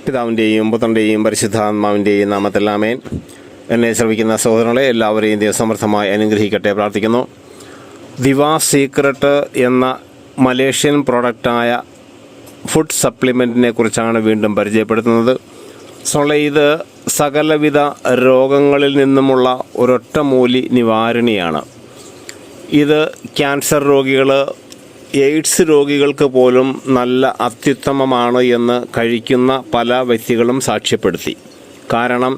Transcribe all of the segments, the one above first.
പിതാവിൻ്റെയും പുത്രൻ്റെയും പരിശുദ്ധാത്മാവിൻ്റെയും നാമത്തിൽ ആമേൻ. എന്നെ ശ്രമിക്കുന്ന സഹോദരങ്ങളെ എല്ലാവരെയും ദൈവസമർത്ഥമായി അനുഗ്രഹിക്കട്ടെ പ്രാർത്ഥിക്കുന്നു. ദിവ സീക്രട്ട് എന്ന മലേഷ്യൻ പ്രോഡക്റ്റായ ഫുഡ് സപ്ലിമെൻറ്റിനെ കുറിച്ചാണ് വീണ്ടും പരിചയപ്പെടുത്തുന്നത്. ഇത് സകലവിധ രോഗങ്ങളിൽ നിന്നുമുള്ള ഒരൊറ്റമൂലി നിവാരണിയാണ്. ഇത് ക്യാൻസർ രോഗികൾ, എയ്ഡ്സ് രോഗികൾക്ക് പോലും നല്ല അത്യുത്തമമാണ് എന്ന് കഴിക്കുന്ന പല വ്യക്തികളും സാക്ഷ്യപ്പെടുത്തി. കാരണം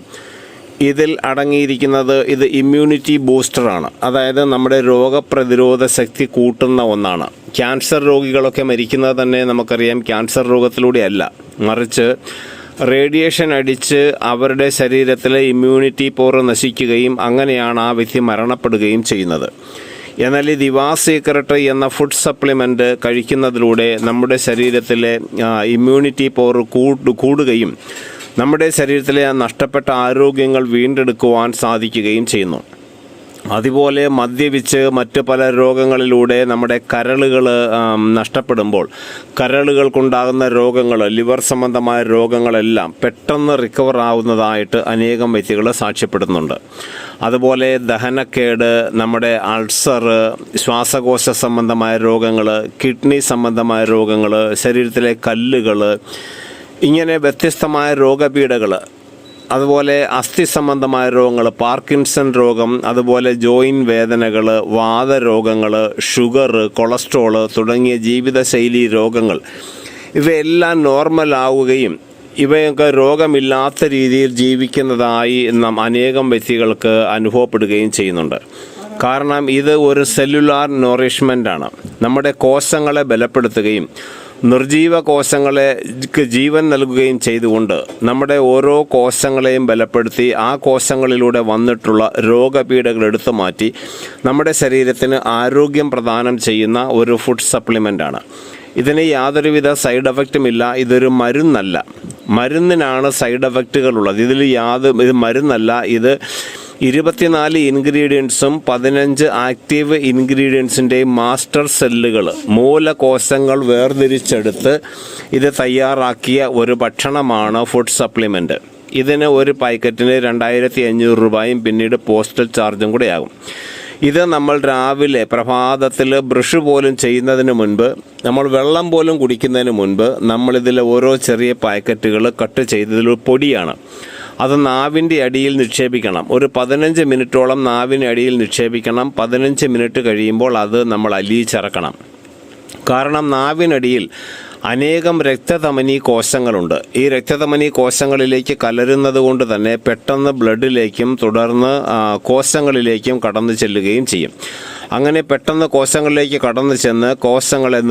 ഇതിൽ അടങ്ങിയിരിക്കുന്നത് ഇത് ഇമ്മ്യൂണിറ്റി ബൂസ്റ്ററാണ്. അതായത് നമ്മുടെ രോഗപ്രതിരോധ ശക്തി കൂട്ടുന്ന ഒന്നാണ്. ക്യാൻസർ രോഗികളൊക്കെ മരിക്കുന്നത് തന്നെ നമുക്കറിയാം ക്യാൻസർ രോഗത്തിലൂടെയല്ല, മറിച്ച് റേഡിയേഷൻ അടിച്ച് അവരുടെ ശരീരത്തിലെ ഇമ്മ്യൂണിറ്റി പവർ നശിക്കുകയും അങ്ങനെയാണ് ആ വ്യക്തി മരണപ്പെടുകയും ചെയ്യുന്നത്. എന്നാൽ ഈ ദിവ സീക്രട്ട് എന്ന ഫുഡ് സപ്ലിമെൻറ്റ് കഴിക്കുന്നതിലൂടെ നമ്മുടെ ശരീരത്തിലെ ഇമ്മ്യൂണിറ്റി പവർ കൂടുകയും നമ്മുടെ ശരീരത്തിലെ നഷ്ടപ്പെട്ട ആരോഗ്യങ്ങൾ വീണ്ടെടുക്കുവാൻ സാധിക്കുകയും ചെയ്യുന്നു. അതുപോലെ മദ്യപിച്ച് മറ്റ് പല രോഗങ്ങളിലൂടെ നമ്മുടെ കരളുകൾ നഷ്ടപ്പെടുമ്പോൾ കരളുകൾക്കുണ്ടാകുന്ന രോഗങ്ങൾ, ലിവർ സംബന്ധമായ രോഗങ്ങളെല്ലാം പെട്ടെന്ന് റിക്കവർ ആവുന്നതായിട്ട് അനേകം വ്യക്തികൾ സാക്ഷ്യപ്പെടുന്നുണ്ട്. അതുപോലെ ദഹനക്കേട്, നമ്മുടെ അൾസർ, ശ്വാസകോശ സംബന്ധമായ രോഗങ്ങൾ, കിഡ്നി സംബന്ധമായ രോഗങ്ങൾ, ശരീരത്തിലെ കല്ലുകൾ, ഇങ്ങനെ വ്യത്യസ്തമായ രോഗപീഠകൾ, അതുപോലെ അസ്ഥി സംബന്ധമായ രോഗങ്ങൾ, പാർക്കിൻസൺ രോഗം, അതുപോലെ ജോയിൻറ്റ് വേദനകൾ, വാതരോഗങ്ങൾ, ഷുഗർ, കൊളസ്ട്രോൾ തുടങ്ങിയ ജീവിതശൈലി രോഗങ്ങൾ ഇവയെല്ലാം നോർമലാവുകയും ഇവയൊക്കെ രോഗമില്ലാത്ത രീതിയിൽ ജീവിക്കുന്നതായി അനേകം വ്യക്തികൾക്ക് അനുഭവപ്പെടുകയും ചെയ്യുന്നുണ്ട്. കാരണം ഇത് ഒരു സെല്ലുലാർ നോറിഷ്മെൻ്റാണ്. നമ്മുടെ കോശങ്ങളെ ബലപ്പെടുത്തുകയും നിർജീവ കോശങ്ങളെ ജീവൻ നൽകുകയും ചെയ്തുകൊണ്ട് നമ്മുടെ ഓരോ കോശങ്ങളെയും ബലപ്പെടുത്തി ആ കോശങ്ങളിലൂടെ വന്നിട്ടുള്ള രോഗപീഠകൾ എടുത്തു മാറ്റി നമ്മുടെ ശരീരത്തിന് ആരോഗ്യം പ്രദാനം ചെയ്യുന്ന ഒരു ഫുഡ് സപ്ലിമെൻ്റാണ്. ഇതിന് യാതൊരുവിധ സൈഡ് എഫക്റ്റും ഇല്ല. ഇതൊരു മരുന്നല്ല. മരുന്നിനാണ് സൈഡ് എഫക്റ്റുകളുള്ളത്. ഇത് മരുന്നല്ല. ഇത് 24 ഇൻഗ്രീഡിയൻസും 15 ആക്റ്റീവ് ഇൻഗ്രീഡിയൻസിൻ്റെയും മാസ്റ്റർ സെല്ലുകൾ, മൂലകോശങ്ങൾ വേർതിരിച്ചെടുത്ത് ഇത് തയ്യാറാക്കിയ ഒരു ഭക്ഷണമാണ് ഫുഡ് സപ്ലിമെൻറ്റ്. ഇതിന് ഒരു പാക്കറ്റിന് 2500 രൂപയും പിന്നീട് പോസ്റ്റൽ ചാർജും കൂടെ ആകും. ഇത് നമ്മൾ രാവിലെ പ്രഭാതത്തിൽ ബ്രഷ് പോലും ചെയ്യുന്നതിന് മുൻപ്, നമ്മൾ വെള്ളം പോലും കുടിക്കുന്നതിന് മുൻപ് നമ്മളിതിൽ ഓരോ ചെറിയ പാക്കറ്റുകൾ കട്ട് ചെയ്തതിൽ പൊടിയാണ്. അത് നാവിൻ്റെ അടിയിൽ നിക്ഷേപിക്കണം. ഒരു 15 മിനിറ്റോളം നാവിൻ്റെ അടിയിൽ നിക്ഷേപിക്കണം. 15 മിനിറ്റ് കഴിയുമ്പോൾ അത് നമ്മൾ അലിയിച്ചിറക്കണം. കാരണം നാവിനടിയിൽ അനേകം രക്തധമനി കോശങ്ങളുണ്ട്. ഈ രക്തധമനി കോശങ്ങളിലേക്ക് കലരുന്നത് കൊണ്ട് തന്നെ പെട്ടെന്ന് ബ്ലഡിലേക്കും തുടർന്ന് കോശങ്ങളിലേക്കും കടന്നു ചെല്ലുകയും ചെയ്യും. അങ്ങനെ പെട്ടെന്ന് കോശങ്ങളിലേക്ക് കടന്നു ചെന്ന്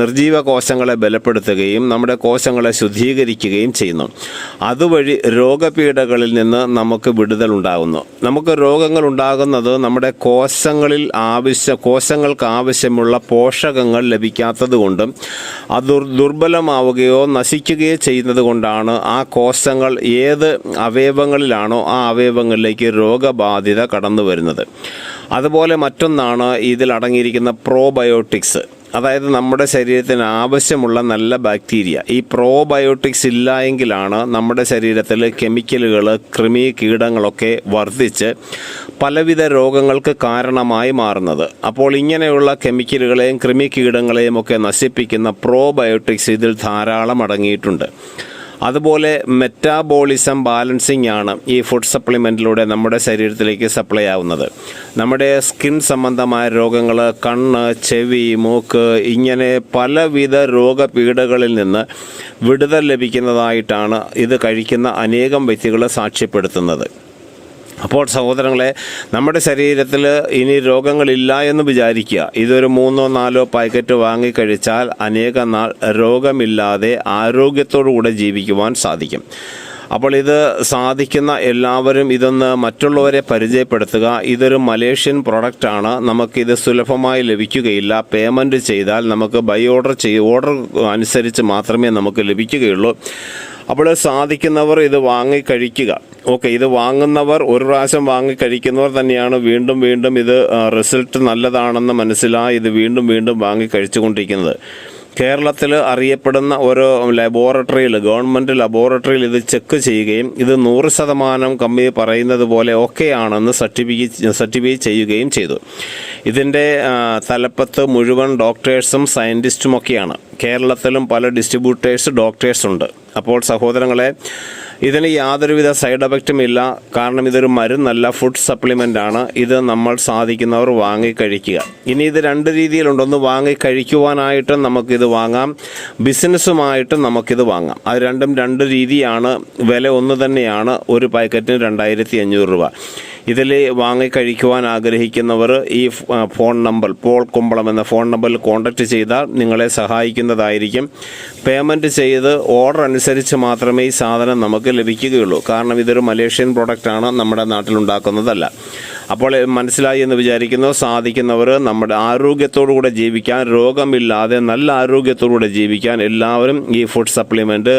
നിർജീവ കോശങ്ങളെ ബലപ്പെടുത്തുകയും നമ്മുടെ കോശങ്ങളെ ശുദ്ധീകരിക്കുകയും ചെയ്യുന്നു. അതുവഴി രോഗപീഠകളിൽ നിന്ന് നമുക്ക് വിടുതൽ ഉണ്ടാകുന്നു. നമുക്ക് രോഗങ്ങൾ ഉണ്ടാകുന്നത് നമ്മുടെ കോശങ്ങൾക്ക് ആവശ്യമുള്ള പോഷകങ്ങൾ ലഭിക്കാത്തത് കൊണ്ടും അത് ദുർബലമാവുകയോ നശിക്കുകയോ ചെയ്യുന്നത് കൊണ്ടാണ് ആ കോശങ്ങൾ ഏത് അവയവങ്ങളിലാണോ ആ അവയവങ്ങളിലേക്ക് രോഗബാധിത കടന്നു വരുന്നത്. അതുപോലെ മറ്റൊന്നാണ് ഇതിൽ അടങ്ങിയിരിക്കുന്ന പ്രോബയോട്ടിക്സ്. അതായത് നമ്മുടെ ശരീരത്തിന് ആവശ്യമുള്ള നല്ല ബാക്ടീരിയ. ഈ പ്രോബയോട്ടിക്സ് ഇല്ല എങ്കിലാണ് നമ്മുടെ ശരീരത്തിൽ കെമിക്കലുകൾ, കീടങ്ങളൊക്കെ വർദ്ധിച്ച് പലവിധ രോഗങ്ങൾക്ക് കാരണമായി മാറുന്നത്. അപ്പോൾ ഇങ്ങനെയുള്ള കെമിക്കലുകളെയും കീടങ്ങളെയും ഒക്കെ നശിപ്പിക്കുന്ന പ്രോബയോട്ടിക്സ് ഇതിൽ ധാരാളം അടങ്ങിയിട്ടുണ്ട്. അതുപോലെ മെറ്റാബോളിസം ബാലൻസിങ് ആണ് ഈ ഫുഡ് സപ്ലിമെൻറ്റിലൂടെ നമ്മുടെ ശരീരത്തിലേക്ക് സപ്ലൈ ആവുന്നത്. നമ്മുടെ സ്കിൻ സംബന്ധമായ രോഗങ്ങൾ, കണ്ണ്, ചെവി, മൂക്ക്, ഇങ്ങനെ പലവിധ രോഗപീഠകളിൽ നിന്ന് വിടുതൽ ലഭിക്കുന്നതായിട്ടാണ് ഇത് കഴിക്കുന്ന അനേകം വ്യക്തികൾ സാക്ഷ്യപ്പെടുത്തുന്നത്. അപ്പോൾ സഹോദരങ്ങളെ, നമ്മുടെ ശരീരത്തിൽ ഇനി രോഗങ്ങളില്ല എന്ന് വിചാരിക്കുക. ഇതൊരു 3-4 പാക്കറ്റ് വാങ്ങിക്കഴിച്ചാൽ അനേക നാൾ രോഗമില്ലാതെ ആരോഗ്യത്തോടുകൂടെ ജീവിക്കുവാൻ സാധിക്കും. അപ്പോൾ ഇത് സാധിക്കുന്ന എല്ലാവരും ഇതൊന്ന് മറ്റുള്ളവരെ പരിചയപ്പെടുത്തുക. ഇതൊരു മലേഷ്യൻ പ്രൊഡക്റ്റാണ്. നമുക്കിത് സുലഭമായി ലഭിക്കുകയില്ല. പേയ്മെൻറ്റ് ചെയ്താൽ നമുക്ക് ഓർഡർ അനുസരിച്ച് മാത്രമേ നമുക്ക് ലഭിക്കുകയുള്ളൂ. അപ്പോൾ സാധിക്കുന്നവർ ഇത് വാങ്ങിക്കഴിക്കുക. ഇത് വാങ്ങുന്നവർ, ഒരു പ്രാവശ്യം വാങ്ങിക്കഴിക്കുന്നവർ തന്നെയാണ് വീണ്ടും വീണ്ടും ഇത് റിസൾട്ട് നല്ലതാണെന്ന് മനസ്സിലായി ഇത് വീണ്ടും വീണ്ടും വാങ്ങിക്കഴിച്ചുകൊണ്ടിരിക്കുന്നത്. കേരളത്തിൽ അറിയപ്പെടുന്ന ഒരു ലബോറട്ടറിയിൽ, ഗവൺമെൻറ് ലബോറട്ടറിയിൽ ഇത് ചെക്ക് ചെയ്യുകയും ഇത് 100% കമ്പനി പറയുന്നത് പോലെ ഓക്കെയാണെന്ന് സർട്ടിഫൈ ചെയ്യുകയും ചെയ്തു. ഇതിൻ്റെ തലപ്പത്ത് മുഴുവൻ ഡോക്ടേഴ്സും സയൻറ്റിസ്റ്റുമൊക്കെയാണ്. കേരളത്തിലും പല ഡിസ്ട്രിബ്യൂട്ടേഴ്സ് ഡോക്ടേഴ്സുണ്ട്. അപ്പോൾ സഹോദരങ്ങളെ, ഇതിന് യാതൊരുവിധ സൈഡ് എഫക്റ്റും ഇല്ല. കാരണം ഇതൊരു മരുന്നല്ല, ഫുഡ് സപ്ലിമെൻ്റ് ആണ്. ഇത് നമ്മൾ സാധിക്കുന്നവർ വാങ്ങിക്കഴിക്കുക. ഇനി ഇത് 2 രീതിയിലുണ്ട്. ഒന്ന് വാങ്ങിക്കഴിക്കുവാനായിട്ടും നമുക്കിത് വാങ്ങാം, ബിസിനസ്സുമായിട്ടും നമുക്കിത് വാങ്ങാം. അത് രണ്ടും 2 രീതിയാണ്. വില ഒന്ന് തന്നെയാണ്. ഒരു പാക്കറ്റിന് 2500 രൂപ. ഇതിൽ വാങ്ങിക്കഴിക്കുവാൻ ആഗ്രഹിക്കുന്നവർ ഈ ഫോൺ നമ്പർ, പോൾ കുമ്പളം എന്ന ഫോൺ നമ്പറിൽ കോൺടാക്റ്റ് ചെയ്താൽ നിങ്ങളെ സഹായിക്കുന്നതായിരിക്കും. പേയ്മെൻറ്റ് ചെയ്ത് ഓർഡർ അനുസരിച്ച് മാത്രമേ ഈ സാധനം നമുക്ക് ലഭിക്കുകയുള്ളൂ. കാരണം ഇതൊരു മലേഷ്യൻ പ്രൊഡക്റ്റാണ്, നമ്മുടെ നാട്ടിലുണ്ടാക്കുന്നതല്ല. അപ്പോൾ മനസ്സിലായി എന്ന് വിചാരിക്കുന്നു. സാധിക്കുന്നവർ നമ്മുടെ ആരോഗ്യത്തോടുകൂടെ ജീവിക്കാൻ, രോഗമില്ലാതെ നല്ല ആരോഗ്യത്തോടുകൂടെ ജീവിക്കാൻ എല്ലാവരും ഈ ഫുഡ് സപ്ലിമെൻറ്റ്,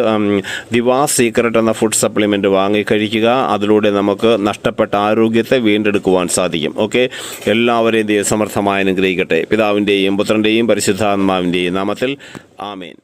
ദിവാ സീക്രട്ട് എന്ന ഫുഡ് സപ്ലിമെൻറ്റ് വാങ്ങിക്കഴിക്കുക. അതിലൂടെ നമുക്ക് നഷ്ടപ്പെട്ട ആരോഗ്യത്തെ വീണ്ടെടുക്കുവാൻ സാധിക്കും. ഓക്കെ, എല്ലാവരെയും ദൈവസമർത്ഥമായി അനുഗ്രഹിക്കട്ടെ. പിതാവിൻ്റെയും പുത്രൻ്റെയും പരിശുദ്ധാത്മാവിൻ്റെയും നാമത്തിൽ ആമേൻ.